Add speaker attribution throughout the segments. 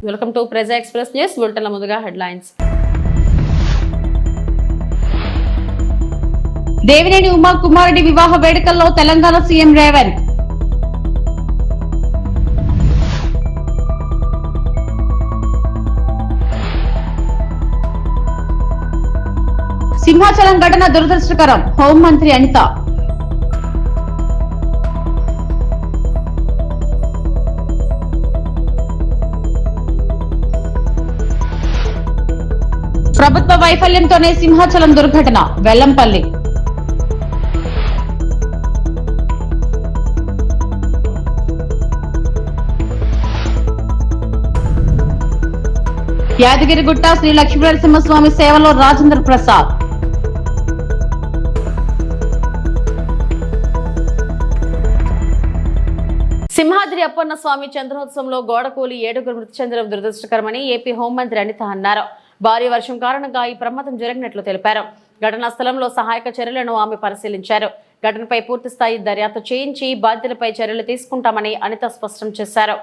Speaker 1: Welcome to ప్రజా express news. బులెటిన్ల ముందుగా headlines.
Speaker 2: Devineni Uma కుమారుడి వివాహ వేడుకల్లో తెలంగాణ సీఎం రేవంత్. సింహాచలం ఘటన దురదృష్టకరం, హోంమంత్రి అనిత. ప్రభుత్వ వైఫల్యంతోనే సింహాచలం దుర్ఘటన, వెల్లంపల్లి. యాదగిరిగుట్ట శ్రీ లక్ష్మీనరసింహస్వామి సేవలో రాజేంద్ర ప్రసాద్.
Speaker 1: సింహాద్రి అప్పన్న స్వామి చంద్రోత్సవంలో గోడకూలి 7 మృతి చెందడం దురదృష్టకరమని ఏపీ హోంమంత్రి అనిత అన్నారు. భారీ వర్షం కారణంగా ఈ ప్రమాదం జరిగినట్లు తెలిపారు. ఘటనా స్థలంలో సహాయక చర్యలను ఆమె పరిశీలించారు. ఘటనపై పూర్తిస్థాయి దర్యాప్తు చేయించి బాధ్యులపై చర్యలు తీసుకుంటామని అనిత స్పష్టం చేశారు.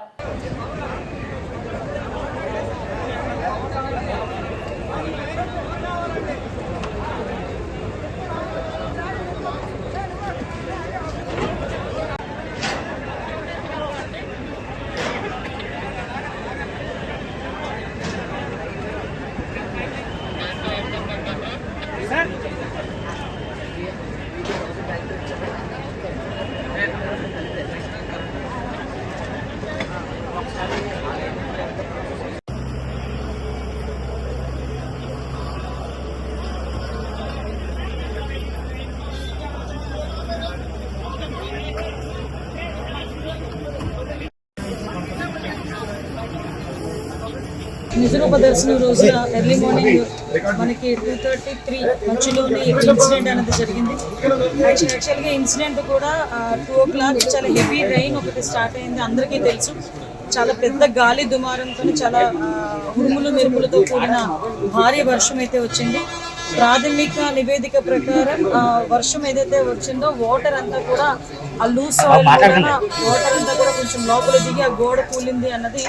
Speaker 3: నిజరూప దర్శనం రోజున ఎర్లీ మార్నింగ్ మనకి 2:33 మధ్యలోనే ఇన్సిడెంట్ అనేది జరిగింది. యాక్చువల్గా ఇన్సిడెంట్ కూడా 2 o'clock చాలా హెవీ రైన్ ఒకటి స్టార్ట్ అయింది. అందరికీ తెలుసు, చాలా పెద్ద గాలి దుమారంతో చాలా ఉరుములు మెరుపులతో కూడిన భారీ వర్షం అయితే వచ్చింది. ప్రాథమిక నివేదిక ప్రకారం వర్షం ఏదైతే వచ్చిందో వాటర్ అంతా కూడా ఆ లూజ్ సాయిల్ వాటర్ అంతా కూడా కొంచెం లోపల దిగి ఆ గోడ కూలింది అన్నది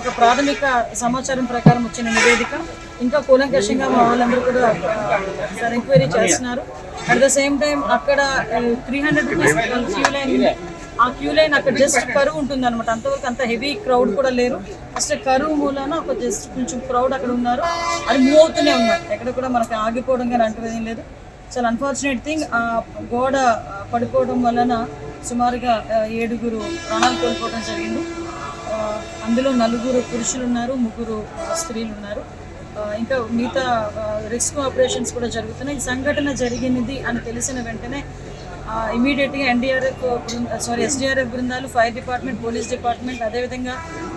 Speaker 3: ఒక ప్రాథమిక సమాచారం ప్రకారం వచ్చిన నివేదిక. ఇంకా కూలంకషంగా మా వాళ్ళందరూ కూడా ఎంక్వైరీ చేస్తున్నారు. అట్ ద సేమ్ టైం అక్కడ 300 రూపీస్ క్యూ లైన్, ఆ క్యూ లైన్ అక్కడ జస్ట్ కరువు ఉంటుంది అనమాట. అంతవరకు అంత హెవీ క్రౌడ్ కూడా లేరు. ఫస్ట్ కరువు మూలాన ఒక జస్ట్ కొంచెం క్రౌడ్ అక్కడ ఉన్నారు. అది మూవ్ అవుతూనే ఉన్నారు, ఎక్కడ కూడా మనకి ఆగిపోవడం కానీ అంటూ ఏం లేదు. చాలా అన్ఫార్చునేట్ థింగ్, ఆ గోడ పడిపోవడం వలన సుమారుగా 7 ప్రాణాలు కోల్పోవడం జరిగింది. అందులో 4 పురుషులు ఉన్నారు, 3 స్త్రీలు ఉన్నారు. ఇంకా మిగతా రెస్క్యూ ఆపరేషన్స్ కూడా జరుగుతున్నాయి. ఈ సంఘటన జరిగినది అని తెలిసిన వెంటనే ఇమీడియట్గా ఎస్డిఆర్ఎఫ్ బృందాలు, ఫైర్ డిపార్ట్మెంట్, పోలీస్ డిపార్ట్మెంట్, అదేవిధంగా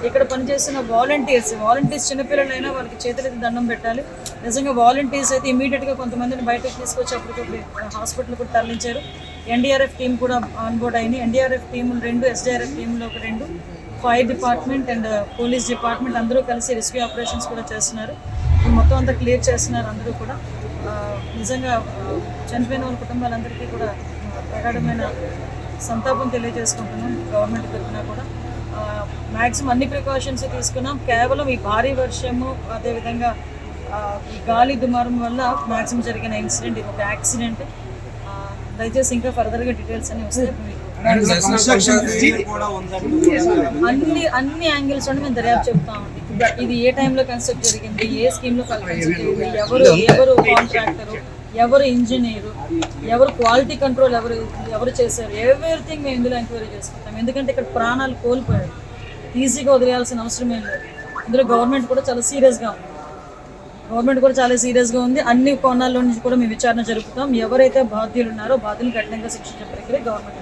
Speaker 3: ఇక్కడ పనిచేస్తున్న వాలంటీర్స్ చిన్నపిల్లలైనా వాళ్ళకి చేతులకి దండం పెట్టాలి. నిజంగా వాలంటీర్స్ అయితే ఇమీడియట్గా కొంతమందిని బయటకు తీసుకొచ్చి అప్పటికప్పుడు హాస్పిటల్ కూడా తరలించారు. ఎన్డీఆర్ఎఫ్ టీం కూడా ఆన్బోర్డ్ అయింది. ఎన్డీఆర్ఎఫ్ టీములు 2, ఎస్డిఆర్ఎఫ్ టీంలో ఒక 2, fire department and police department అందరూ కలిసి రెస్క్యూ ఆపరేషన్స్ కూడా చేస్తున్నారు. మొత్తం అంతా క్లియర్ చేస్తున్నారు అందరూ కూడా. నిజంగా చనిపోయిన వాళ్ళ కుటుంబాలందరికీ కూడా ప్రగాఢమైన సంతాపం తెలియజేసుకుంటున్నాం. గవర్నమెంట్ తరఫున కూడా మ్యాక్సిమం అన్ని ప్రికాషన్స్ తీసుకున్నాం. కేవలం ఈ భారీ వర్షము, అదేవిధంగా ఈ గాలి దుమారం వల్ల మ్యాక్సిమం జరిగిన ఇన్సిడెంట్, ఇది ఒక యాక్సిడెంట్. దయచేసి ఇంకా ఫర్దర్గా డీటెయిల్స్ అన్ని వస్తాయి. అన్ని యాంగిల్స్ నుండి మేము దర్యాప్తు చెప్తామండి. ఇది ఏ టైంలో కన్స్ట్రక్ట్ జరిగింది, ఏ స్కీమ్లో కన్స్ట్రక్ట్ జరిగింది, ఎవరు కాంట్రాక్టరు, ఎవరు ఇంజనీరు, ఎవరు క్వాలిటీ కంట్రోల్ ఎవరు చేశారు, ఎవ్రీథింగ్ మేము ఇందులో ఎంక్వైరీ చేసుకుంటాం. ఎందుకంటే ఇక్కడ ప్రాణాలు కోల్పోయారు, ఈజీగా వదిలేయాల్సిన అవసరం ఏం లేదు. ఇందులో గవర్నమెంట్ కూడా చాలా సీరియస్గా ఉంది. అన్ని కోణాల్లో నుంచి కూడా మేము విచారణ జరుపుతాం. ఎవరైతే బాధ్యులు ఉన్నారో బాధ్యులు కఠినంగా శిక్షించే ప్రక్రియ గవర్నమెంట్.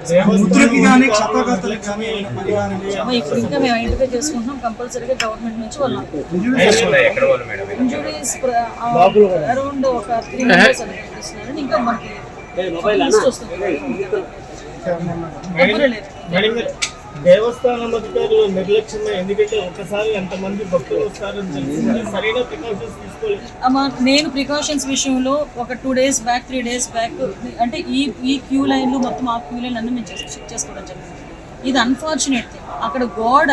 Speaker 3: ఇప్పుడు ఇంకా మేము ఐడెంటిఫై చేసుకుంటున్నాం. కంపల్సరీగా గవర్నమెంట్ నుంచి వాళ్ళు ఇంజురీస్ అరౌండ్ ఒక 3 members అనిపిస్తున్నారు. ఇంకా మనకి లిస్ట్ వస్తుంది.
Speaker 4: దేవస్థానం అధికారులు నిర్లక్ష్యమే, ఎందుకంటే ఒకసారి ఎంతమంది భక్తులు వస్తారని తెలిసింది, సరైన ప్రికాషన్స్ తీసుకోలేదు.
Speaker 3: నేను ప్రికాషన్స్ విషయంలో ఒక 2 days బ్యాక్ 3 days బ్యాక్ అంటే ఈ క్యూ లైన్లు మొత్తం ఆ క్యూ లైన్ అన్నీ మేము చెక్ చేసుకోవడం జరిగింది. ఇది అన్ఫార్చునేట్ థింగ్. అక్కడ గోడ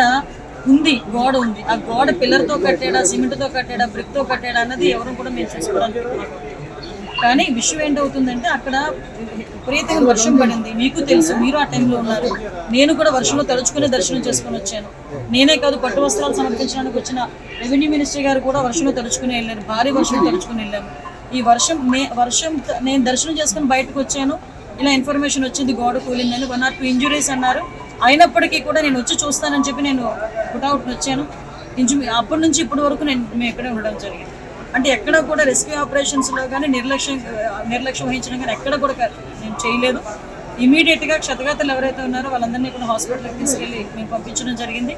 Speaker 3: ఉంది, గోడ ఉంది. ఆ గోడ పిల్లర్తో కట్టాడా, సిమెంట్తో కట్టాడా, బ్రిక్తో కట్టాడా అన్నది ఎవరు కూడా మేము చూసుకోవడానికి. కానీ విషయం ఏంటవుతుందంటే అక్కడ విపరీతంగా వర్షం పడింది. మీకు తెలుసు, మీరు ఆ టైంలో ఉన్నారు. నేను కూడా వర్షంలో తడుచుకుని దర్శనం చేసుకుని వచ్చాను. నేనే కాదు, పట్టు వస్త్రాలు సమర్పించడానికి వచ్చిన రెవెన్యూ మినిస్టర్ గారు కూడా వర్షంలో తడుచుకుని వెళ్ళారు. భారీ వర్షం తడుచుకుని వెళ్ళాము. ఈ వర్షం నేను దర్శనం చేసుకుని బయటకు వచ్చాను. ఇలా ఇన్ఫర్మేషన్ వచ్చింది గోడ కూలిందని. 1 or 2 ఇంజురీస్ అన్నారు. అయినప్పటికీ కూడా నేను వచ్చి చూస్తానని చెప్పి నేను పుట్అవుట్ వచ్చాను. అప్పటి నుంచి ఇప్పటి వరకు మేము ఇక్కడే ఉండడం జరిగింది. అంటే ఎక్కడ కూడా రెస్క్యూ ఆపరేషన్స్లో కానీ నిర్లక్ష్యం వహించడం కానీ ఎక్కడ కూడా నేను చేయలేదు. ఇమీడియట్గా క్షతగాతులు ఎవరైతే ఉన్నారో వాళ్ళందరినీ కూడా హాస్పిటల్కి తీసుకెళ్ళి మేము పంపించడం జరిగింది.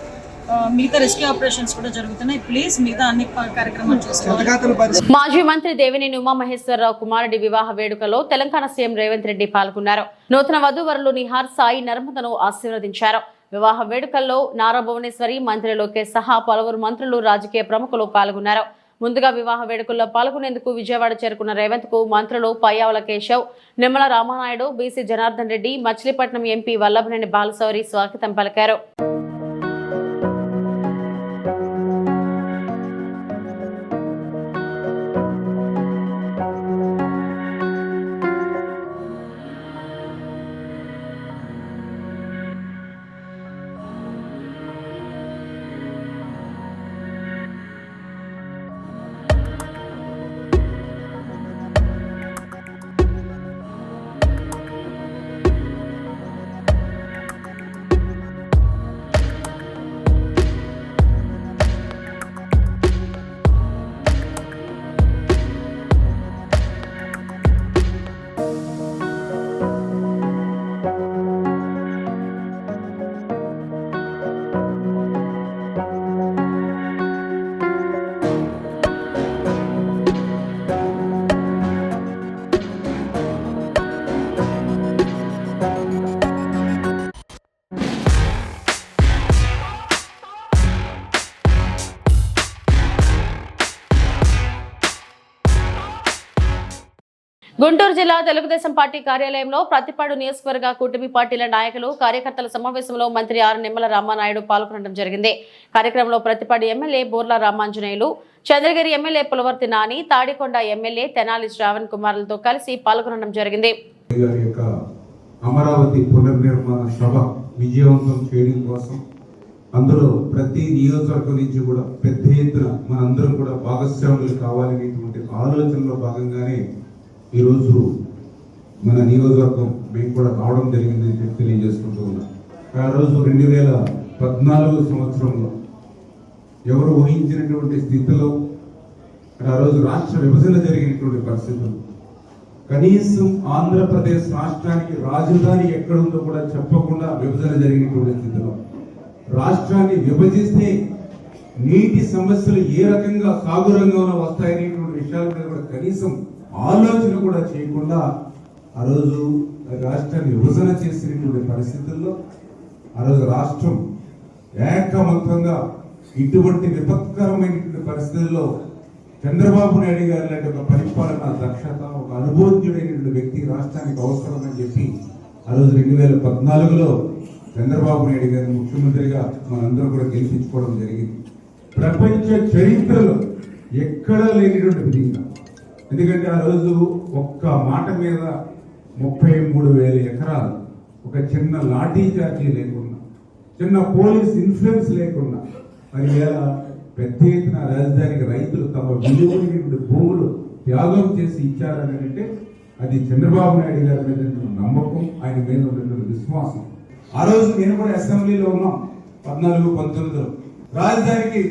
Speaker 3: మిగతా రెస్క్యూ ఆపరేషన్స్ కూడా జరుగుతున్నాయి. ప్లీజ్ మిగతా అన్ని కార్యక్రమాలు చూసుకోవాలి.
Speaker 1: మాజీ మంత్రి దేవినేని ఉమామహేశ్వరరావు కుమారుడి వివాహ వేడుకలో తెలంగాణ సీఎం రేవంత్ రెడ్డి పాల్గొన్నారు. నూతన వధూవరులు నిహార్ సాయి నర్మదను ఆశీర్వదించారు. వివాహ వేడుకల్లో నారా భువనేశ్వరి, మంత్రి లోకేష్ సహా పలువురు మంత్రులు, రాజకీయ ప్రముఖులు పాల్గొన్నారు. ముందుగా వివాహ వేడుకల్లో పాల్గొనేందుకు విజయవాడ చేరుకున్న రేవంత్ కు మంత్రులు పయ్యావుల కేశవ్, నిమ్మల రామానాయుడు, బీసీ జనార్దన్ రెడ్డి, మచిలీపట్నం ఎంపీ వల్లభనేని బాలశౌరి స్వాగతం పలికారు. గుంటూరు జిల్లా తెలుగుదేశం పార్టీ కార్యాలయంలో ప్రతిపాడు నియోజకవర్గ కూటమి పార్టీల నాయకులు, కార్యకర్తల సమావేశంలో మంత్రి ఆర్ నిమ్మల రామానాయుడు పాల్గొనడం జరిగింది. కార్యక్రమంలో ప్రతిపాడు ఎమ్మెల్యే బోర్ల రామాంజనేయులు, చంద్రగిరి ఎమ్మెల్యే పులవర్తి నాని, తాడికొండ ఎమ్మెల్యే తెనాలి శ్రావణ్ కుమార్లతో కలిసి పాల్గొనడం జరిగింది.
Speaker 5: అమరావతి పునర్నిర్మాణ సభ విజయవంతం చేయడం కోసం అందులో ప్రతి నియోజకవర్గం నుంచి కూడా పెద్ద ఎత్తున మనందరం కూడా భాగస్వాములు కావాలనేటువంటి ఆలోచనలో భాగంగానే ఈరోజు మన నియోజకవర్గం మేము కూడా రావడం జరిగిందని చెప్పి తెలియజేసుకుంటూ ఉన్నాం. ఆ రోజు 2014 సంవత్సరంలో ఎవరు ఊహించినటువంటి స్థితిలో ఆ రోజు రాష్ట్ర విభజన జరిగినటువంటి పరిస్థితులు, కనీసం ఆంధ్రప్రదేశ్ రాష్ట్రానికి రాజధాని ఎక్కడుందో కూడా చెప్పకుండా విభజన జరిగినటువంటి స్థితిలో రాష్ట్రాన్ని విభజిస్తే నీటి సమస్యలు ఏ రకంగా సాగు రంగంలో వస్తాయనేటువంటి విషయాల మీద కూడా కనీసం ఆలోచన కూడా చేయకుండా ఆ రోజు రాష్ట్రాన్ని విభజన చేసినటువంటి పరిస్థితుల్లో ఆ రోజు రాష్ట్రం ఏకమొత్తంగా ఇటువంటి విపత్కరమైనటువంటి పరిస్థితుల్లో చంద్రబాబు నాయుడు గారి లాంటి ఒక పరిపాలన దక్షత, ఒక అనుభవజ్ఞుడైనటువంటి వ్యక్తి రాష్ట్రానికి అవసరమని చెప్పి ఆ రోజు 2014లో చంద్రబాబు నాయుడు గారిని ముఖ్యమంత్రిగా మనందరం కూడా గెలిపించుకోవడం జరిగింది. ప్రపంచ చరిత్రలో ఎక్కడా లేనిటువంటి విధంగా, ఎందుకంటే ఆ రోజు ఒక్క మాట మీద 33,000 ఎకరాలు, ఒక చిన్న లాఠీ చార్జీ లేకుండా, చిన్న పోలీస్ ఇన్ఫ్లుయెన్స్ లేకుండా మరి ఇలా పెద్ద ఎత్తున రాజధానికి రైతులు తమ విలువైన భూములు త్యాగం చేసి ఇచ్చారని అంటే అది చంద్రబాబు నాయుడు గారి మీద నమ్మకం, ఆయన మీద ఉన్నటువంటి విశ్వాసం. ఆ రోజు నేను కూడా అసెంబ్లీలో ఉన్నాం 14-19లో. రాజధానికి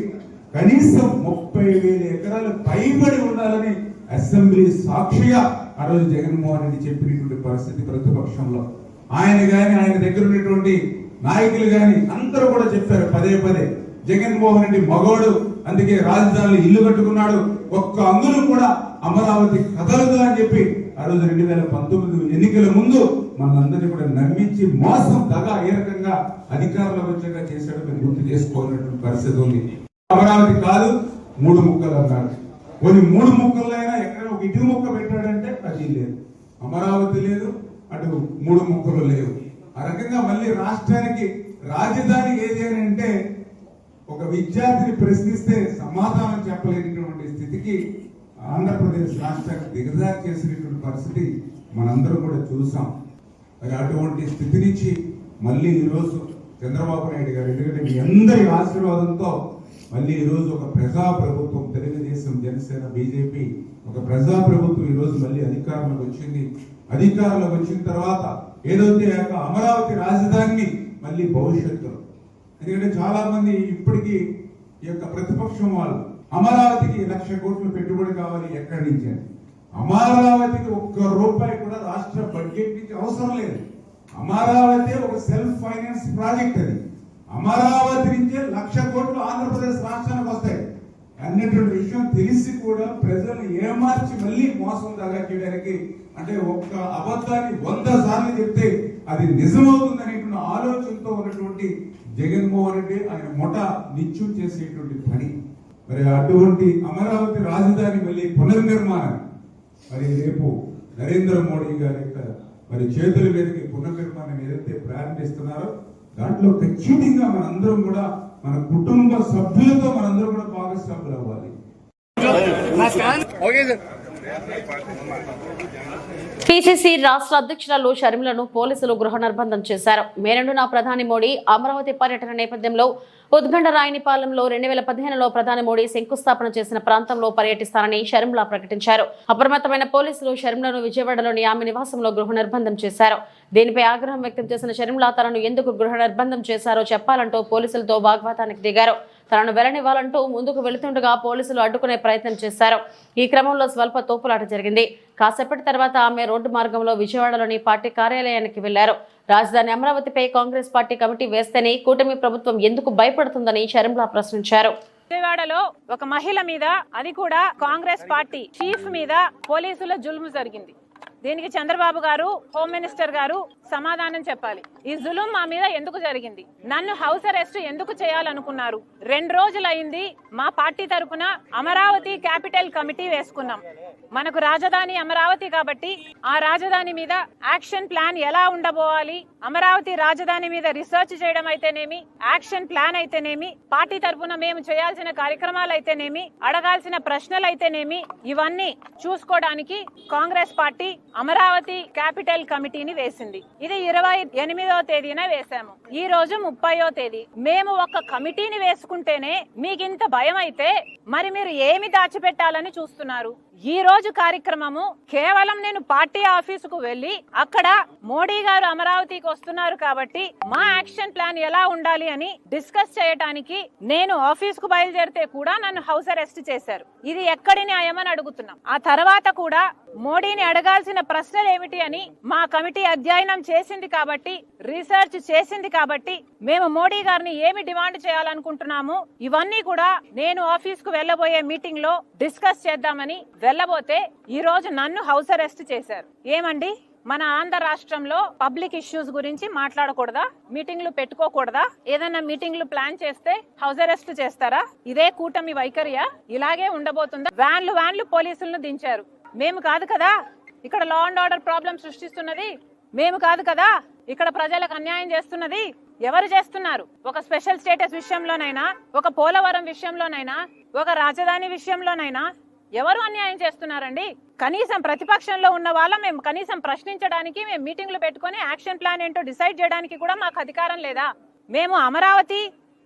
Speaker 5: కనీసం 30,000 ఎకరాలు పైబడి ఉండాలని అసెంబ్లీ సాక్షిగా ఆ రోజు జగన్మోహన్ రెడ్డి చెప్పినటువంటి పరిస్థితి ప్రతిపక్షంలో. ఆయన గాని, ఆయన దగ్గర ఉన్నటువంటి నాయకులు గాని అందరూ కూడా చెప్పారు పదే పదే, జగన్మోహన్ రెడ్డి మగోడు, అందుకే రాజధానిలో ఇల్లు కట్టుకున్నాడు, ఒక్క అంగుళం కూడా అమరావతి కదలదు అని చెప్పి ఆ రోజు 2019 ఎన్నికల ముందు మనందరినీ కూడా నమ్మించి మోసం దగా ఏ రకంగా అధికారంలో వచ్చాక చేశాడో మేము గుర్తు చేసుకోవాలన్నటువంటి పరిస్థితి ఉంది. అమరావతి కాదు 3 ముక్కలు అన్నాడు. కొన్ని 3 ముక్కలైనా ఎక్కడ ఒక ఇటు ముక్క పెట్టాడంటే అది లేదు, అమరావతి లేదు, అటు 3 ముక్కలు లేవు. ఆ రకంగా మళ్ళీ రాష్ట్రానికి రాజధాని ఏది అని అంటే ఒక విద్యార్థిని ప్రశ్నిస్తే సమాధానం చెప్పలేనటువంటి స్థితికి ఆంధ్రప్రదేశ్ రాష్ట్రాన్ని దిగజారి చేసినటువంటి పరిస్థితి మనందరం కూడా చూసాం. మరి అటువంటి స్థితి నుంచి మళ్ళీ ఈరోజు చంద్రబాబు నాయుడు గారు, ఎందుకంటే మీ అందరి ఆశీర్వాదంతో మళ్ళీ ఈరోజు ఒక ప్రజా ప్రభుత్వం, తెలుగుదేశం, జనసేన, బీజేపీ ఒక ప్రజా ప్రభుత్వం ఈరోజు మళ్ళీ అధికారంలోకి వచ్చింది. అధికారంలోకి వచ్చిన తర్వాత ఏదైతే అమరావతి రాజధానిని మళ్ళీ భవిష్యత్తులో, ఎందుకంటే చాలా మంది ఇప్పటికీ ఈ యొక్క ప్రతిపక్షం వాళ్ళు అమరావతికి 1,00,000 కోట్లు పెట్టుబడి కావాలి ఎక్కడి నుంచి అని. అమరావతికి ₹1 కూడా రాష్ట్ర బడ్జెట్ నుంచి అవసరం లేదు. అమరావతి ఒక సెల్ఫ్ ఫైనాన్స్ ప్రాజెక్ట్. అది అమరావతి నుంచే 1,00,000 కోట్లు ఆంధ్రప్రదేశ్ రాష్ట్రానికి వస్తాయి అన్నటువంటి విషయం తెలిసి కూడా ప్రజలను ఏమార్చి మళ్ళీ మోసం దాకా చేయడానికి, అంటే ఒక్క అబద్ధాన్ని 100 సార్లు చెప్తే అది నిజమవుతుంది అనేటువంటి ఆలోచనతో ఉన్నటువంటి జగన్మోహన్ రెడ్డి ఆయన మొట నిత్యం చేసేటువంటి పని. మరి అటువంటి అమరావతి రాజధాని మళ్ళీ పునర్నిర్మాణం మరి రేపు నరేంద్ర మోడీ గారి యొక్క మరి చేతుల మీదకి పునర్నిర్మాణం ఏదైతే ప్రారంభిస్తున్నారో దాంట్లో ఖచ్చితంగా మనందరం కూడా మన కుటుంబ సభ్యులతో మనందరం కూడా భాగస్వాములు అవ్వాలి.
Speaker 1: పిసిసి రాష్ట్ర అధ్యక్షురాలు షర్మిలను పోలీసులు గృహ నిర్బంధం చేశారు. మే 2న ప్రధాని మోడీ అమరావతి పర్యటన నేపథ్యంలో ఉద్గండ రాయనిపాలెంలో 2015లో ప్రధాని మోడీ శంకుస్థాపన చేసిన ప్రాంతంలో పర్యటిస్తారని షర్మిల ప్రకటించారు. అప్రమత్తమైన పోలీసులు షర్మిలను విజయవాడలోని ఆమె నివాసంలో గృహ నిర్బంధం చేశారు. దీనిపై ఆగ్రహం వ్యక్తం చేసిన షర్మిల తనను ఎందుకు గృహ నిర్బంధం చేశారో చెప్పాలంటూ పోలీసులతో వాగ్వాదానికి దిగారు. తనను వెళ్లనివ్వాలంటూ ముందుకు వెళుతుండగా పోలీసులు అడ్డుకునే ప్రయత్నం చేశారు. ఈ క్రమంలో స్వల్ప తోపులాట జరిగింది. కాసేపటి తర్వాత ఆమె రోడ్డు మార్గంలో విజయవాడలోని పార్టీ కార్యాలయానికి వెళ్లారు. రాజధాని అమరావతిపై కాంగ్రెస్ పార్టీ కమిటీ వేస్తేనే కూటమి ప్రభుత్వం ఎందుకు భయపడుతుందని షర్మిల ప్రశ్నించారు.
Speaker 6: విజయవాడలో ఒక మహిళ మీద, అది కూడా కాంగ్రెస్ పార్టీ చీఫ్ మీద పోలీసుల జులుము జరిగింది. దీనికి చంద్రబాబు గారు, హోమ్ మినిస్టర్ గారు సమాధానం చెప్పాలి. ఈ జులుం మా మీద ఎందుకు జరిగింది? నన్ను హౌస్ అరెస్ట్ ఎందుకు చేయాలనుకున్నారు? 2 రోజులైంది మా పార్టీ తరపున అమరావతి క్యాపిటల్ కమిటీ వేసుకున్నాం. మనకు రాజధాని అమరావతి కాబట్టి ఆ రాజధాని మీద యాక్షన్ ప్లాన్ ఎలా ఉండబోవాలి, అమరావతి రాజధాని మీద రీసెర్చ్ చేయడం అయితేనేమి, యాక్షన్ ప్లాన్ అయితేనేమి, పార్టీ తరపున మేము చేయాల్సిన కార్యక్రమాలు అయితేనేమి, అడగాల్సిన ప్రశ్నలు అయితేనేమి, ఇవన్నీ చూసుకోవడానికి కాంగ్రెస్ పార్టీ అమరావతి క్యాపిటల్ కమిటీని వేసింది. ఇది 28వ తేదీన వేశాము. ఈ రోజు 30వ తేదీ. మేము ఒక కమిటీని వేసుకుంటేనే మీకింత భయం అయితే మరి మీరు ఏమి దాచిపెట్టాలని చూస్తున్నారు? ఈ రోజు కార్యక్రమము కేవలం నేను పార్టీ ఆఫీసుకు వెళ్లి అక్కడ మోడీ గారు అమరావతికి వస్తున్నారు కాబట్టి మా యాక్షన్ ప్లాన్ ఎలా ఉండాలి అని డిస్కస్ చేయడానికి నేను ఆఫీసుకు బయలుదేరితే కూడా నన్ను హౌస్ అరెస్ట్ చేశారు. ఇది ఎక్కడి న్యాయమని అడుగుతున్నాం. ఆ తర్వాత కూడా మోడీని అడగాల్సిన ప్రశ్నలు ఏమిటి అని మా కమిటీ అధ్యయనం చేసింది కాబట్టి, రీసెర్చ్ చేసింది కాబట్టి మేము మోడీ గారిని ఏమి డిమాండ్ చేయాలనుకుంటున్నాము ఇవన్నీ కూడా నేను ఆఫీస్ కు వెళ్లబోయే మీటింగ్ లో డిస్కస్ చేద్దామని వెళ్ళబోతే ఈ రోజు నన్ను హౌస్ అరెస్ట్ చేశారు. ఏమండి, మన ఆంధ్ర రాష్ట్రంలో పబ్లిక్ ఇష్యూస్ గురించి మాట్లాడకూడదా? మీటింగ్లు పెట్టుకోకూడదా? ఏదైనా మీటింగ్లు ప్లాన్ చేస్తే హౌస్ అరెస్ట్ చేస్తారా? ఇదే కూటమి వైఖరియా? ఇలాగే ఉండబోతుందా? వ్యాన్లు పోలీసులను దించారు. మేము కాదు కదా ఇక్కడ లా అండ్ ఆర్డర్ ప్రాబ్లం సృష్టిస్తున్నది. మేము కాదు కదా ఇక్కడ ప్రజలకు అన్యాయం చేస్తున్నది. ఎవరు చేస్తున్నారు? ఒక స్పెషల్ స్టేటస్ విషయంలోనైనా, ఒక పోలవరం విషయంలోనైనా, ఒక రాజధాని విషయంలోనైనా ఎవరు అన్యాయం చేస్తున్నారండి? కనీసం ప్రతిపక్షంలో ఉన్న వాళ్ళ మేము కనీసం ప్రశ్నించడానికి, మేము మీటింగ్లు పెట్టుకుని యాక్షన్ ప్లాన్ ఏంటో డిసైడ్ చేయడానికి కూడా మాకు అధికారం లేదా? మేము అమరావతి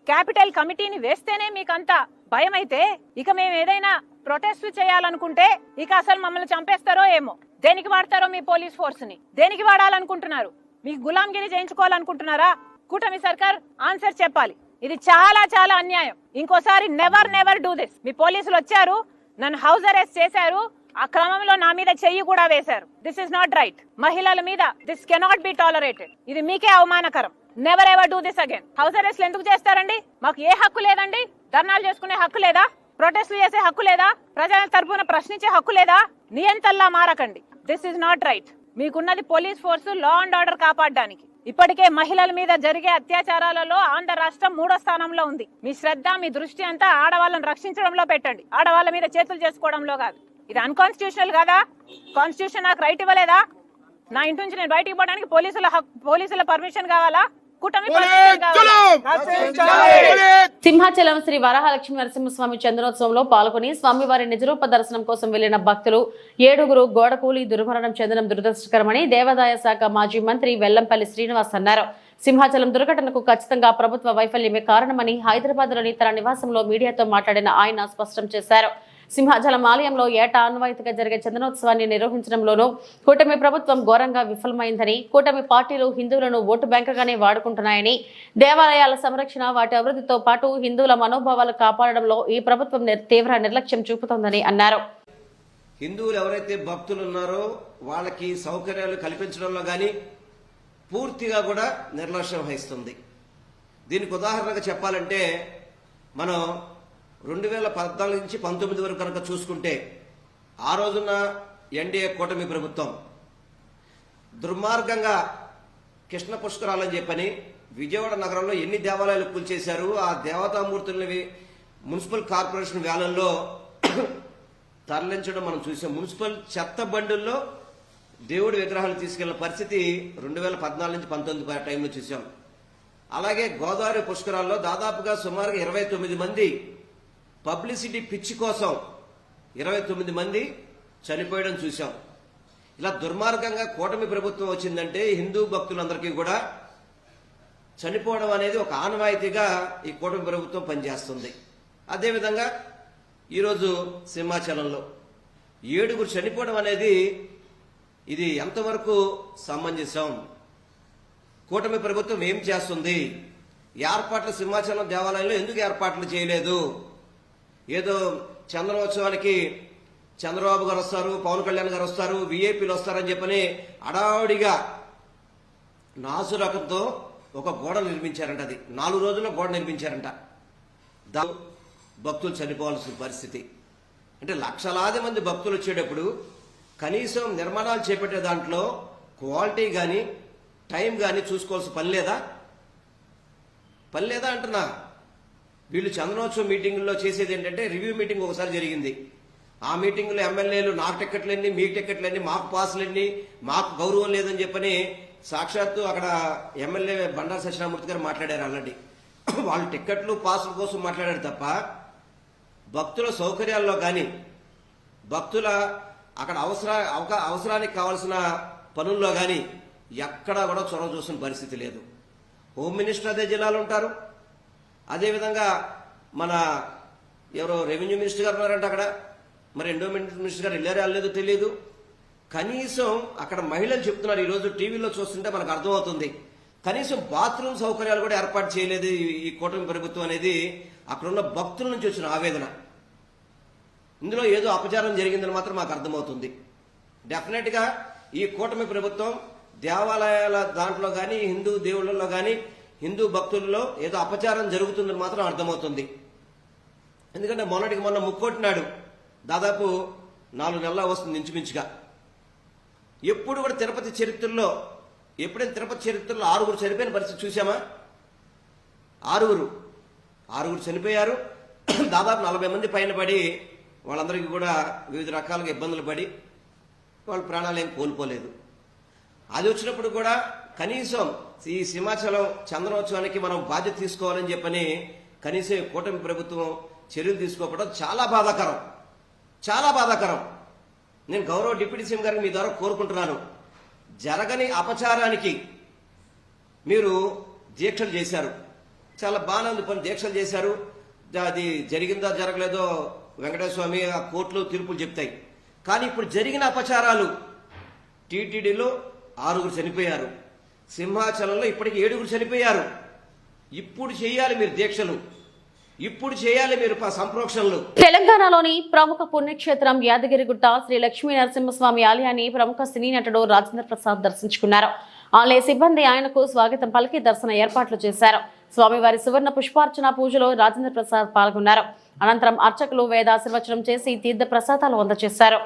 Speaker 6: క్యాపిటల్ కమిటీని వేస్తేనే మీకంత భయం అయితే ఇక మేము ఏదైనా ప్రొటెస్ట్ చేయాలనుకుంటే ఇక అసలు మమ్మల్ని చంపేస్తారో ఏమో. దేనికి వాడతారో మీ పోలీస్ ఫోర్స్ ని? దేనికి వాడాలనుకుంటున్నారు? మీకు గులాంగిరి చేయించుకోవాలనుకుంటున్నారా? కూటమి సర్కార్ ఆన్సర్ చెప్పాలి. ఇది చాలా చాలా అన్యాయం. ఇంకోసారి నెవర్ డూ దిస్. మీ పోలీసులు వచ్చారు, నన్ను హౌస్ అరెస్ట్ చేశారు, ఆ క్రమంలో నా మీద చెయ్యి కూడా వేశారు. This is not right. మహిళల మీద దిస్ కెనాట్ బి టాలరేటెడ్. ఇది మీకే అవమానకరం. Never ever do this again. House arrest ఎందుకు చేస్తారండి? మాకు ఏ హక్కు లేదండి? ధర్నాలు చేసుకునే హక్కు లేదా? ప్రొటెస్ట్లు చేసే హక్కు లేదా? ప్రజల తరపున ప్రశ్నించే హక్కు లేదా? నియంతల్లా మారకండి. This is not right. మీకున్నది police force, law and order కాపాడడానికి. ఇప్పటికే మహిళల మీద జరిగే అత్యాచారాలలో ఆంధ్ర రాష్ట్రం 3వ స్థానంలో ఉంది. మీ శ్రద్ధ, మీ దృష్టి అంతా ఆడవాళ్ళను రక్షించడంలో పెట్టండి, ఆడవాళ్ళ మీద చేతులు చేసుకోవడంలో కాదు. ఇది అన్కాన్స్టిట్యూషనల్ కాదా? కాన్స్టిట్యూషన్ నాకు రైట్ ఇవ్వలేదా? నా ఇంటి నుంచి నేను బయటికి పోవడానికి పోలీసుల పర్మిషన్ కావాలా? కూటమి పర్మిషన్ కావాలా?
Speaker 1: సింహాచలం శ్రీ వరాహలక్ష్మీ నరసింహస్వామి చంద్రోత్సవంలో పాల్గొని స్వామివారి నిజరూప దర్శనం కోసం వెళ్లిన భక్తులు 7 గోడకూలి దుర్మరణం చెందడం దురదృష్టకరమని దేవాదాయ శాఖ మాజీ మంత్రి వెల్లంపల్లి శ్రీనివాస్ అన్నారు. సింహాచలం దుర్ఘటనకు ఖచ్చితంగా ప్రభుత్వ వైఫల్యమే కారణమని హైదరాబాద్లోని తన నివాసంలో మీడియాతో మాట్లాడిన ఆయన స్పష్టం చేశారు. సింహాచలం ఆలయంలో ఏటా ఆన్వాయితీగా జరిగే చందనోత్సవాన్ని నిర్వహించడంలోనూ కూటమి ప్రభుత్వం ఘోరంగా విఫలమైందని, కూటమి పార్టీలు హిందువులను ఓటు బ్యాంకుగానే వాడుకుంటున్నాయని, దేవాలయాల సంరక్షణ వాటి అభివృద్ధితో పాటు హిందువుల మనోభావాలు కాపాడడంలో ఈ ప్రభుత్వం తీవ్ర నిర్లక్ష్యం చూపుతోందని అన్నారు.
Speaker 7: హిందువులు ఎవరైతే భక్తులు ఉన్నారో వాళ్ళకి సౌకర్యాలు కల్పించడంలో కానీ పూర్తిగా కూడా నిర్లక్ష్యం వహిస్తుంది. దీనికి ఉదాహరణగా చెప్పాలంటే మనం 2014 నుంచి 19 వరకు కనుక చూసుకుంటే ఆ రోజున ఎన్డీఏ కూటమి ప్రభుత్వం దుర్మార్గంగా కృష్ణ పుష్కరాలని చెప్పని విజయవాడ నగరంలో ఎన్ని దేవాలయాలు కూల్చేశారు. ఆ దేవతామూర్తుల్ని మున్సిపల్ కార్పొరేషన్ వ్యాన్లలో తరలించడం మనం చూసాం. మున్సిపల్ చెత్త బండుల్లో దేవుడి విగ్రహాలు తీసుకెళ్లిన పరిస్థితి 2014 నుంచి 19 టైంలో చూసాం. అలాగే గోదావరి పుష్కరాల్లో దాదాపుగా సుమారుగా 29 మంది పబ్లిసిటీ పిచ్చి కోసం 29 మంది చనిపోయడం చూశాం. ఇలా దుర్మార్గంగా కూటమి ప్రభుత్వం వచ్చిందంటే హిందూ భక్తులందరికీ కూడా చనిపోవడం అనేది ఒక ఆనవాయితీగా ఈ కూటమి ప్రభుత్వం పనిచేస్తుంది. అదేవిధంగా ఈరోజు సింహాచలంలో 7 చనిపోవడం అనేది ఇది ఎంతవరకు సమంజసం? కూటమి ప్రభుత్వం ఏం చేస్తుంది? ఏర్పాట్లు సింహాచలం దేవాలయంలో ఎందుకు ఏర్పాట్లు చేయలేదు? ఏదో చంద్రోత్సవానికి చంద్రబాబు గారు వస్తారు, పవన్ కళ్యాణ్ గారు వస్తారు, వీఐపీలు వస్తారని చెప్పని అడావుడిగా నాసు రకంతో ఒక గోడ నిర్మించారంట. అది 4 రోజుల్లో గోడ నిర్మించారంట. భక్తులు చనిపోవాల్సిన పరిస్థితి. అంటే లక్షలాది మంది భక్తులు వచ్చేటప్పుడు కనీసం నిర్మాణాలు చేపట్టే దాంట్లో క్వాలిటీ కానీ టైం కానీ చూసుకోవాల్సిన పని లేదా అంటున్నా. వీళ్ళు చంద్రోత్సవం మీటింగుల్లో చేసేది ఏంటంటే రివ్యూ మీటింగ్ ఒకసారి జరిగింది. ఆ మీటింగ్లో ఎమ్మెల్యేలు నాకు టికెట్లన్నీ, మీకు టికెట్లన్నీ, మాకు పాసులన్నీ, మాకు గౌరవం లేదని చెప్పని సాక్షాత్తు అక్కడ ఎమ్మెల్యే బండారు సత్యనారాయణమూర్తి గారు మాట్లాడారు. ఆల్రెడీ వాళ్ళు టికెట్లు పాసుల కోసం మాట్లాడారు తప్ప భక్తుల సౌకర్యాల్లో కానీ భక్తుల అక్కడ అవసరానికి కావాల్సిన పనుల్లో కానీ ఎక్కడా కూడా చొరవ చూసిన పరిస్థితి లేదు. హోమ్ మినిస్టర్ అదే జిల్లాలో ఉంటారు. అదేవిధంగా మన ఎవరో రెవెన్యూ మినిస్టర్ గారు ఉన్నారంటే అక్కడ, మరి ఎండోమెంట్ మినిస్టర్ గారు వెళ్ళారో వెళ్ళలేదో తెలియదు. కనీసం అక్కడ మహిళలు చెప్తున్నారు, ఈరోజు టీవీలో చూస్తుంటే మనకు అర్థమవుతుంది, కనీసం బాత్రూమ్ సౌకర్యాలు కూడా ఏర్పాటు చేయలేదు ఈ కూటమి ప్రభుత్వం అనేది అక్కడున్న భక్తుల నుంచి వచ్చిన ఆవేదన. ఇందులో ఏదో అపచారం జరిగిందని మాత్రం మాకు అర్థమవుతుంది. డెఫినెట్ గా ఈ కూటమి ప్రభుత్వం దేవాలయాల దాంట్లో కానీ హిందూ దేవుళ్ళలో కానీ హిందూ భక్తుల్లో ఏదో అపచారం జరుగుతుందని మాత్రం అర్థమవుతుంది. ఎందుకంటే మొన్నటికి మొన్న ముక్కోటినాడు దాదాపు 4 నెలల వస్తుంది ఇంచుమించుగా. ఎప్పుడు కూడా తిరుపతి చరిత్రలో ఎప్పుడైనా తిరుపతి చరిత్రలో 6 చనిపోయిన పరిస్థితి చూసామా? 6 చనిపోయారు. దాదాపు 40 మంది పైన పడి వాళ్ళందరికీ కూడా వివిధ రకాలుగా ఇబ్బందులు పడి వాళ్ళ ప్రాణాలు ఏం కోల్పోలేదు. అది వచ్చినప్పుడు కూడా కనీసం ఈ సింహాచలం చంద్రోత్సవానికి మనం బాధ్యత తీసుకోవాలని చెప్పని కనీసం కూటమి ప్రభుత్వం చర్యలు తీసుకోకపోవడం చాలా బాధాకరం. నేను గౌరవ డిప్యూటీ సీఎం గారికి మీ ద్వారా కోరుకుంటున్నాను, జరగని అపచారానికి మీరు దీక్షలు చేశారు, చాలా బాగానే ఉంది పని, దీక్షలు చేశారు. అది జరిగిందా జరగలేదో వెంకటేశ్వర స్వామి ఆ కోర్టులో తీర్పులు చెప్తాయి. కానీ ఇప్పుడు జరిగిన అపచారాలు టీటీడీలో 6 చనిపోయారు, సింహాచలంలో ఇప్పటికి 7 చనిపోయారు. ఇప్పుడు చేయాలి మీరు దీక్షలు, ఇప్పుడు చేయాలి మీరు సంప్రోక్షణలు.
Speaker 1: తెలంగాణలోని ప్రముఖ పుణ్యక్షేత్రం యాదగిరిగుట్ట శ్రీ లక్ష్మీ నరసింహస్వామి ఆలయాన్ని ప్రముఖ సినీ నటుడు రాజేంద్ర ప్రసాద్ దర్శించుకున్నారు. ఆలయ సిబ్బంది ఆయనకు స్వాగతం పలికి దర్శన ఏర్పాట్లు చేశారు. స్వామివారి సువర్ణ పుష్పార్చన పూజలో రాజేంద్ర ప్రసాద్ పాల్గొన్నారు. అనంతరం అర్చకులు వేదాశీర్వచనం చేసి తీర్థ ప్రసాదాలు అందజేశారు.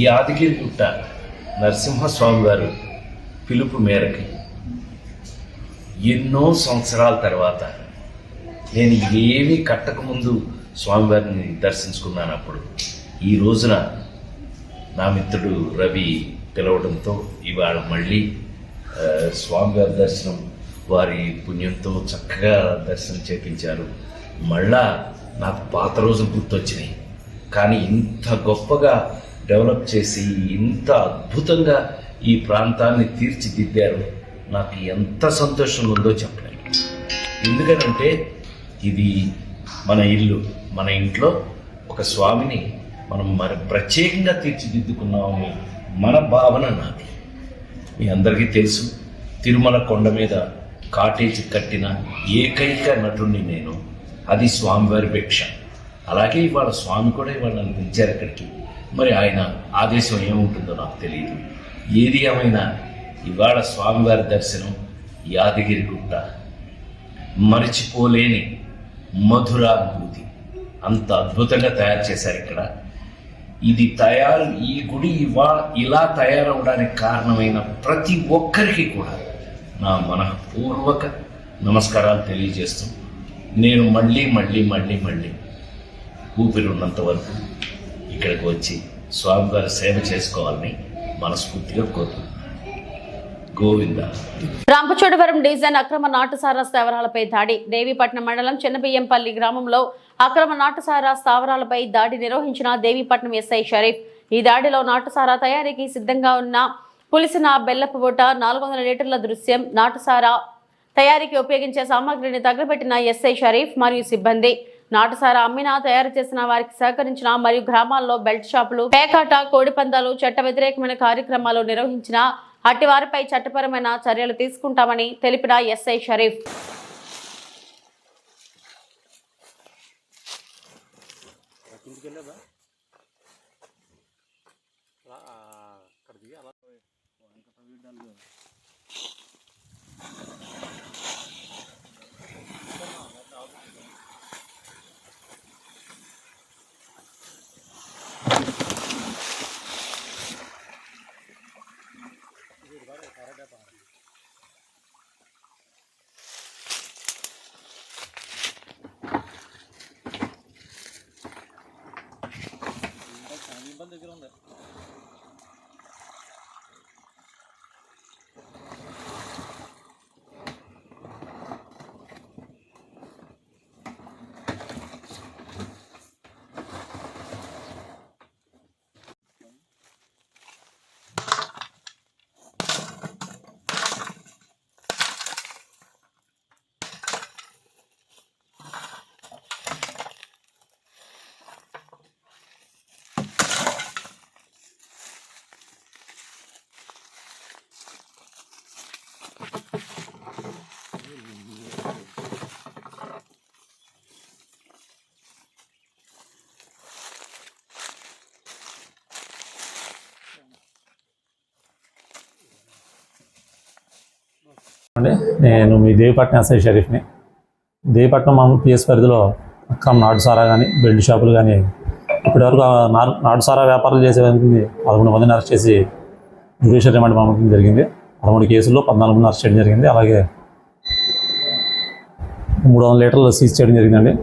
Speaker 8: యాదగిరిగుట్ట నరసింహస్వామి వారు పిలుపు మేరకు ఎన్నో సంవత్సరాల తర్వాత నేను ఏమీ కట్టకముందు స్వామివారిని దర్శించుకున్నాను. అప్పుడు ఈ రోజున నా మిత్రుడు రవి పిలవడంతో ఇవాళ మళ్ళీ స్వామివారి దర్శనం వారి పుణ్యంతో చక్కగా దర్శనం చేపించారు. మళ్ళా నాకు పాత రోజులు గుర్తొచ్చినాయి. కానీ ఇంత గొప్పగా డెవలప్ చేసి ఇంత అద్భుతంగా ఈ ప్రాంతాన్ని తీర్చిదిద్దారు. నాకు ఎంత సంతోషంగా ఉందో చెప్పలేను. ఎందుకంటే ఇది మన ఇల్లు, మన ఇంట్లో ఒక స్వామిని మనం మరి ప్రత్యేకంగా తీర్చిదిద్దుకున్నామని మన భావన నాది. మీ అందరికీ తెలుసు, తిరుమల కొండ మీద కాటేజ్ కట్టిన ఏకైక నటుడిని నేను. అది స్వామివారి భిక్ష. అలాగే ఇవాళ స్వామి కూడా ఇవాళ నన్ను పిలిచారు అక్కడికి. మరి ఆయన ఆదేశం ఏముంటుందో నాకు తెలియదు. ఏది ఏమైనా ఇవాళ స్వామివారి దర్శనం యాదగిరిగుట్ట మరిచిపోలేని మధురానుభూతి. అంత అద్భుతంగా తయారు చేశారు ఇక్కడ. ఈ గుడి ఇలా తయారవడానికి కారణమైన ప్రతి ఒక్కరికి కూడా నా మనఃపూర్వక నమస్కారాలు తెలియజేస్తూ నేను మళ్ళీ ఊపిరి ఉన్నంత వరకు ఇక్కడికి వచ్చి స్వామివారి సేవ చేసుకోవాలని మనస్ఫూర్తిగా కోరుతున్నాను. గోవింద.
Speaker 1: రాంపచోడవరం డివిజన్ అక్రమ నాటుసారా స్థావరాలపై దాడి. దేవీపట్నం మండలం చిన్నబియ్యంపల్లి గ్రామంలో అక్రమ నాటుసారా స్థావరాలపై దాడి నిర్వహించిన దేవీపట్నం ఎస్ఐ షరీఫ్. ఈ దాడిలో నాటుసారా తయారీకి సిద్ధంగా ఉన్న పులిసిన బెల్లపు ఊట, 400 లీటర్ల దృశ్యం, నాటుసారా తయారీకి ఉపయోగించే సామాగ్రిని తగలబెట్టిన ఎస్ఐ షరీఫ్ మరియు సిబ్బంది. నాటుసారా అమ్మినా, తయారు చేసిన వారికి సహకరించిన మరియు గ్రామాల్లో బెల్ట్ షాపులు, పేకాట, కోడిపందాలు, చట్ట వ్యతిరేకమైన కార్యక్రమాలు నిర్వహించిన అట్టి వారిపై చట్టపరమైన చర్యలు తీసుకుంటామని తెలిపిన ఎస్ఐ షరీఫ్.
Speaker 9: నేను మీ దేవీపట్నం ఎస్ఐ షరీఫ్ని. దేవీపట్నం పిఎస్ పరిధిలో అక్రమ నాటుసారా కానీ, బెల్ట్ షాపులు కానీ, ఇప్పటివరకు నాటుసారా వ్యాపారాలు చేసే 11 మందిని అరెస్ట్ చేసి జ్యుడిషియల్ రిమాండ్ పంపడం జరిగింది. 13 కేసుల్లో 14 మంది అరెస్ట్ చేయడం జరిగింది. అలాగే 300 లీటర్లు సీజ్ చేయడం జరిగిందండి.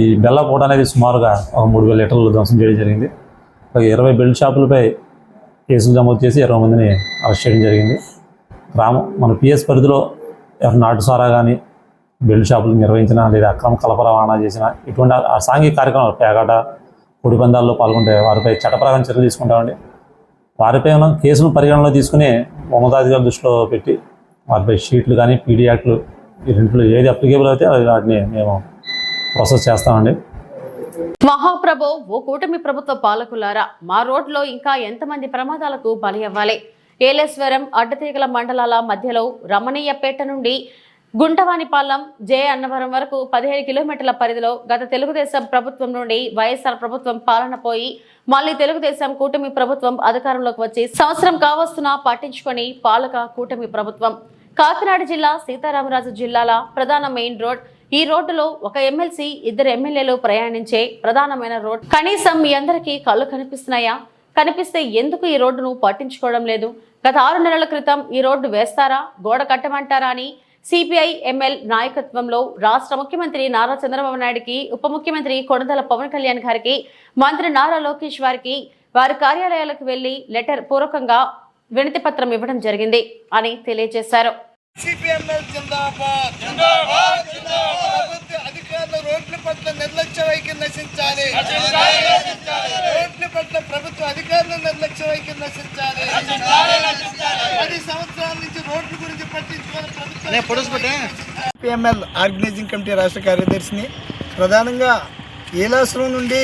Speaker 9: ఈ బెల్ల పూట అనేది సుమారుగా 3000 లీటర్లు ధ్వంసం చేయడం జరిగింది. అలాగే 20 బెల్ట్ షాపులపై కేసులు నమోదు చేసి 20 మందిని అరెస్ట్ చేయడం జరిగింది. మన పిఎస్ పరిధిలో నాటుసారా కానీ, బెల్ట్ షాపులు నిర్వహించిన లేదా అక్రమ కలప రవాణా చేసిన ఇటువంటి సాంఘిక కార్యక్రమాలు, పేకాట, పొడిపందాల్లో పాల్గొంటే వారిపై చట్టపరమైన చర్యలు తీసుకుంటామండి. వారిపై ఉన్న కేసులను పరిగణనలో తీసుకుని ఉన్నతాధికారుల దృష్టిలో పెట్టి వారిపై షీట్లు కానీ, పీడీ యాక్ట్లు, ఈ రెంట్లో ఏది అప్లికేబుల్ అయితే వాటిని మేము ప్రాసెస్ చేస్తామండి.
Speaker 1: మహాప్రభు, ఓ కూటమి ప్రభుత్వ పాలకులారా, మా రోడ్లో ఇంకా ఎంతమంది ప్రమాదాలకు బలి అవ్వాలి? ఏలేశ్వరం, అడ్డతీగల మండలాల మధ్యలో రమణీయపేట నుండి గుంటవానిపాలెం, జే అన్నవరం వరకు 17 కిలోమీటర్ల పరిధిలో గత తెలుగుదేశం ప్రభుత్వం నుండి వైఎస్ఆర్ ప్రభుత్వం పాలన పోయి మళ్లీ తెలుగుదేశం కూటమి ప్రభుత్వం అధికారంలోకి వచ్చి సంవత్సరం కావస్తున్నా పట్టించుకొని పాలక కూటమి ప్రభుత్వం. కాకినాడ జిల్లా సీతారామరాజు జిల్లాల ప్రధాన మెయిన్ రోడ్. ఈ రోడ్డులో ఒక ఎమ్మెల్సీ, 2 ఎమ్మెల్యేలు ప్రయాణించే ప్రధానమైన రోడ్. కనీసం మీ అందరికీ కళ్ళు కనిపిస్తున్నాయా? కనిపిస్తే ఎందుకు ఈ రోడ్డును పట్టించుకోవడం లేదు? గత 6 నెలల క్రితం ఈ రోడ్డు వేస్తారా, గోడ కట్టమంటారా అని సిపిఐ ఎంఎల్ నాయకత్వంలో రాష్ట్ర ముఖ్యమంత్రి నారా చంద్రబాబు నాయుడుకి, ఉప ముఖ్యమంత్రి కొణిదెల పవన్ కళ్యాణ్ గారికి, మంత్రి నారా లోకేష్ వారికి వారి కార్యాలయాలకు వెళ్లి లెటర్ పూర్వకంగా వినతి పత్రం ఇవ్వడం జరిగింది అని తెలియజేశారు.
Speaker 10: అధికారులు రోడ్ల పట్ల నిర్లక్ష్య వైఖరి నశించాలి. రోడ్ల పట్ల ప్రభుత్వ అధికారులు నిర్లక్ష్య వైఖరి నశించాలి. 10 సంవత్సరాల నుంచి రోడ్ల గురించి పట్టించుకోవాలి ప్రభుత్వం. పిఎంఎల్ ఆర్గనైజింగ్ కమిటీ రాష్ట్ర కార్యదర్శిని. ప్రధానంగా ఏలాశ్రం నుండి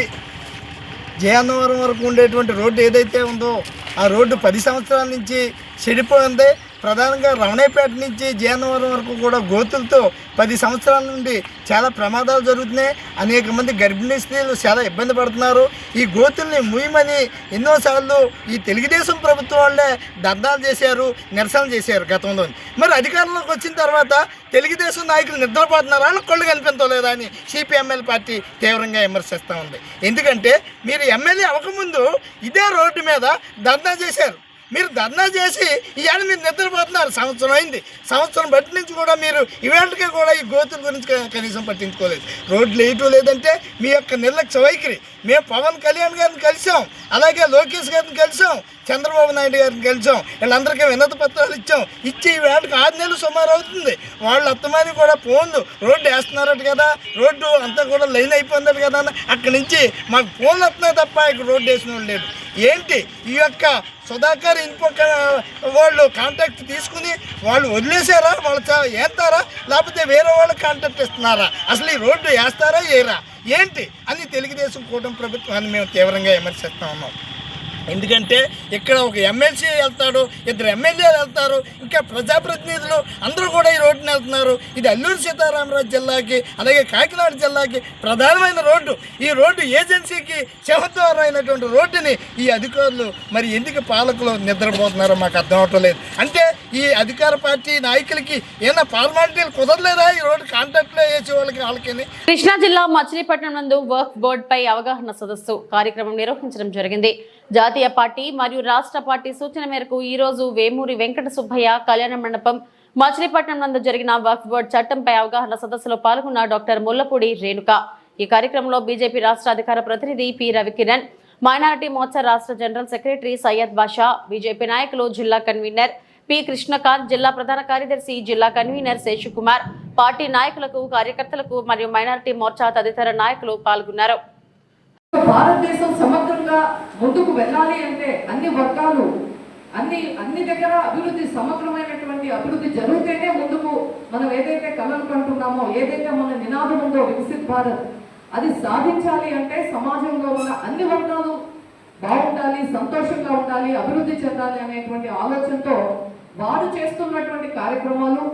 Speaker 10: జయన్నవరం వరకు ఉండేటువంటి రోడ్డు ఏదైతే ఉందో ఆ రోడ్డు 10 సంవత్సరాల నుంచి చెడిపోయింది. ప్రధానంగా రమణయ్యపేట నుంచి జయన్నవరం వరకు కూడా గోతులతో 10 సంవత్సరాల నుండి చాలా ప్రమాదాలు జరుగుతున్నాయి. అనేక మంది గర్భిణీ స్త్రీలు చాలా ఇబ్బంది పడుతున్నారు. ఈ గోతుల్ని ముయ్యమని ఎన్నోసార్లు ఈ తెలుగుదేశం ప్రభుత్వం వాళ్ళే ధర్నాలు చేశారు, నిరసనలు చేశారు గతంలో. మరి అధికారంలోకి వచ్చిన తర్వాత తెలుగుదేశం నాయకులు నిద్రపోతున్నారా, కళ్ళు కనిపించలేదా అని సిపిఎంఎల్ పార్టీ తీవ్రంగా విమర్శిస్తూ ఉంది. ఎందుకంటే మీరు ఎమ్మెల్యే అవ్వకముందు ఇదే రోడ్డు మీద ధర్నా చేశారు. మీరు ధర్నా చేసి ఇవాళ మీరు నిద్రపోతున్నారు. సంవత్సరం అయింది. సంవత్సరం బట్టి నుంచి కూడా మీరు ఇవాళకే కూడా ఈ గోతుల గురించి కనీసం పట్టించుకోలేదు. రోడ్లు వేయటం లేదంటే మీ యొక్క నిర్లక్ష్య వైఖరి. మేము పవన్ కళ్యాణ్ గారిని కలిసాం, అలాగే లోకేష్ గారిని కలిసాం, చంద్రబాబు నాయుడు గారిని కలిసాం. వీళ్ళందరికీ వినతి పత్రాలు ఇచ్చి ఈ వేళకి 6 నెలలు సుమారు అవుతుంది. వాళ్ళు అత్తమాని కూడా ఫోన్లు రోడ్డు వేస్తున్నారట కదా, రోడ్డు అంతా కూడా లైన్ అయిపోయిందట కదా అని అక్కడి నుంచి మాకు ఫోన్లు వస్తున్నాయి తప్ప ఇక్కడ రోడ్డు వేసిన వాళ్ళు లేడు. ఏంటి ఈ యొక్క సుధాకర్ ఇంకొక వాళ్ళు కాంటాక్ట్ తీసుకుని వాళ్ళు వదిలేశారా, వాళ్ళు వేస్తారా, లేకపోతే వేరే వాళ్ళు కాంటాక్ట్ ఇస్తున్నారా, అసలు ఈ రోడ్డు వేస్తారా వేయరా ఏంటి అని తెలుగుదేశం కూటమి ప్రభుత్వాన్ని మేము తీవ్రంగా విమర్శిస్తూ ఉన్నాం. ఎందుకంటే ఇక్కడ ఒక ఎమ్మెల్సీ వెళ్తాడు, 2 ఎమ్మెల్యేలు వెళ్తారు, ఇంకా ప్రజాప్రతినిధులు అందరూ కూడా ఈ రోడ్డుని వెళ్తున్నారు. ఇది అల్లూరు సీతారామరాజు జిల్లాకి అలాగే కాకినాడ జిల్లాకి ప్రధానమైన రోడ్డు. ఈ రోడ్డు ఏజెన్సీకి సింహద్వారం అయినటువంటి రోడ్డుని ఈ అధికారులు మరి ఎందుకు పాలకులు నిద్రపోతున్నారో మాకు అర్థం అవటం లేదు. అంటే ఈ అధికార పార్టీ నాయకులకి ఏమైనా ఫార్మాలిటీలు కుదరలేదా ఈ రోడ్డు కాంట్రాక్ట్లో వేసే వాళ్ళకి?
Speaker 1: కృష్ణా జిల్లా మచిలీపట్నం నందు వర్క్ బోర్డు పై అవగాహన సదస్సు కార్యక్రమం నిర్వహించడం జరిగింది. జాతీయ పార్టీ మరియు రాష్ట్ర పార్టీ సూచన మేరకు ఈ రోజు వేమూరి వెంకట సుబ్బయ్య కళ్యాణ మండపం మచిలీపట్నం నందు జరిగిన వక్ఫ్ బోర్డు చట్టంపై అవగాహన సదస్సులో పాల్గొన్న డాక్టర్ ముల్లపూడి రేణుక. ఈ కార్యక్రమంలో బీజేపీ రాష్ట్ర అధికార ప్రతినిధి పి రవికిరణ్, మైనారిటీ మోర్చా రాష్ట్ర జనరల్ సెక్రటరీ సయ్యద్ బాషా, బీజేపీ నాయకులు జిల్లా కన్వీనర్ పి కృష్ణకాంత్, జిల్లా ప్రధాన కార్యదర్శి జిల్లా కన్వీనర్ శేషుకుమార్, పార్టీ నాయకులకు, కార్యకర్తలకు మరియు మైనారిటీ మోర్చా తదితర నాయకులు పాల్గొన్నారు.
Speaker 11: భారతదేశం సమగ్రంగా ముందుకు వెళ్ళాలి అంటే అన్ని వర్గాలు అన్ని దగ్గర అభివృద్ధి, సమగ్రమైనటువంటి అభివృద్ధి జరిగితేనే ముందుకు మనం ఏదైతే కలలు కంటున్నామో, ఏదైతే మన నినాదం ఉందో వికసిత్ భారత్, అది సాధించాలి అంటే సమాజంలో ఉన్న అన్ని వర్గాలు బాగుండాలి, సంతోషంగా ఉండాలి, అభివృద్ధి చెందాలి అనేటువంటి ఆలోచనతో వారు చేస్తున్నటువంటి కార్యక్రమాలు,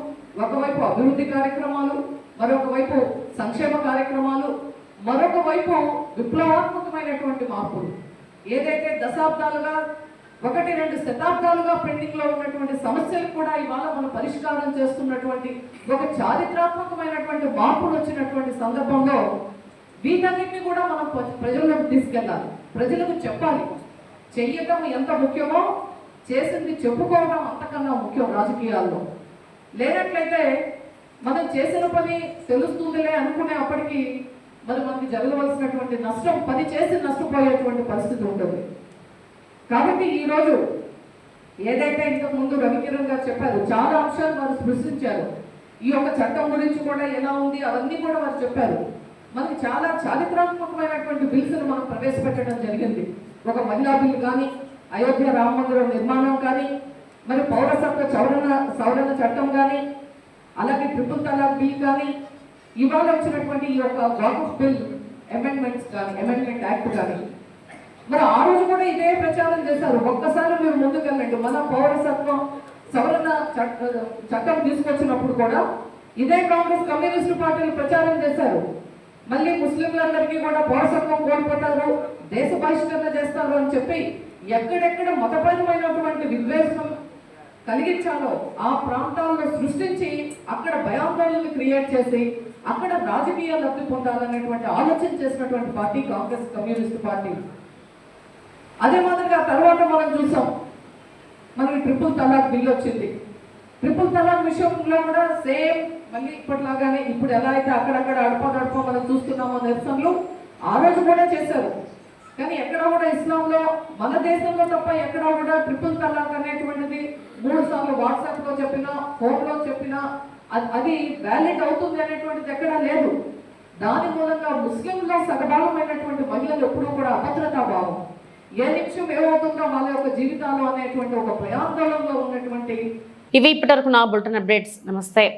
Speaker 11: ఒకవైపు అభివృద్ధి కార్యక్రమాలు, మరొక వైపు సంక్షేమ కార్యక్రమాలు, మరొక వైపు విప్లవాత్మకమైనటువంటి మార్పులు. ఏదైతే దశాబ్దాలుగా 1-2 శతాబ్దాలుగా పెండింగ్ లో ఉన్నటువంటి సమస్యలు కూడా ఇవాళ మనం పరిష్కారం చేస్తున్నటువంటి ఒక చారిత్రాత్మకమైనటువంటి మార్పులు వచ్చినటువంటి సందర్భంలో వీటన్నిటిని కూడా మనం ప్రజలకు తీసుకెళ్ళాలి, ప్రజలకు చెప్పాలి. చెయ్యటం ఎంత ముఖ్యమో చేసింది చెప్పుకోవడం అంతకన్నా ముఖ్యం రాజకీయాల్లో. లేనట్లయితే మనం చేసిన పని తెలుస్తుందిలే అనుకునే అప్పటికి మరి మనకి జరగవలసినటువంటి నష్టం 10 చేసి నష్టపోయేటువంటి పరిస్థితి ఉంటుంది. కాబట్టి ఈరోజు ఏదైతే ఇంతకు ముందు రవికిరణ్ గారు చెప్పారు, చాలా అంశాలు వారు స్పృశించారు. ఈ యొక్క చట్టం గురించి కూడా ఎలా ఉంది అవన్నీ కూడా వారు చెప్పారు. మనకి చాలా చారిత్రాత్మకమైనటువంటి బిల్స్ను మనం ప్రవేశపెట్టడం జరిగింది. ఒక మహిళా బిల్ కానీ, అయోధ్య రామ మందిరం నిర్మాణం కానీ, మరి పౌరసత్వ సవరణ చట్టం కానీ, అలాగే ట్రిపుల్ తలాక్ బిల్ కానీ, ఇవాళ వచ్చినటువంటి ఈ యొక్క వక్ఫ్ బిల్ అమెండ్మెంట్స్ కానీ, అమెండ్మెంట్ యాక్ట్ కానీ, మరి ఆ రోజు కూడా ఇదే ప్రచారం చేశారు. ఒక్కసారి మీరు ముందుకెళ్ళండి. మన పౌరసత్వం సవరణ చట్టం తీసుకొచ్చినప్పుడు కూడా ఇదే కాంగ్రెస్ కమ్యూనిస్టు పార్టీలు ప్రచారం చేశారు. మళ్ళీ ముస్లింలందరికీ కూడా పౌరసత్వం కోల్పోతారు, దేశ బహిష్కరణ చేస్తారు అని చెప్పి ఎక్కడెక్కడ మతపరమైనటువంటి విద్వేషం కలిగించాలో ఆ ప్రాంతాలను సృష్టించి అక్కడ భయాందోళనలు క్రియేట్ చేసి అక్కడ రాజకీయ లబ్ధి పొందాలనేటువంటి ఆలోచన చేసినటువంటి పార్టీ కాంగ్రెస్ కమ్యూనిస్ట్ పార్టీ. అదే మాదిరిగా తర్వాత మనం చూసాం, మనకి ట్రిపుల్ తలాక్ బిల్ వచ్చింది. ట్రిపుల్ తలాక్ విషయంలో కూడా సేమ్ మళ్ళీ ఇప్పటిలాగానే ఇప్పుడు ఎలా అయితే అక్కడక్కడ అడప మనం చూస్తున్నామో నిరసనలు ఆ రోజు కూడా చేశారు. కానీ ఎక్కడ కూడా ఇస్లాంలో మన దేశంలో తప్ప ఎక్కడ కూడా ట్రిపుల్ తలాక్ అనేటువంటిది 3 సార్లు వాట్సాప్లో చెప్పినా ఫోన్లో చెప్పినా అది వ్యాలిడ్ అవుతుంది అనేటువంటిది ఎక్కడా లేదు. దాని మూలంగా ముస్లింలో సగభాగమైనటువంటి మహిళలు ఎప్పుడూ కూడా అభద్రతా భావం, ఏ నిమిషం ఏమవుతుందో వాళ్ళ యొక్క జీవితాలు అనేటువంటి ఒక భయాందోళనలో ఉన్నటువంటి
Speaker 1: ఇవి ఇప్పటివరకు నా బులెటిన్ అప్డేట్స్. నమస్తే.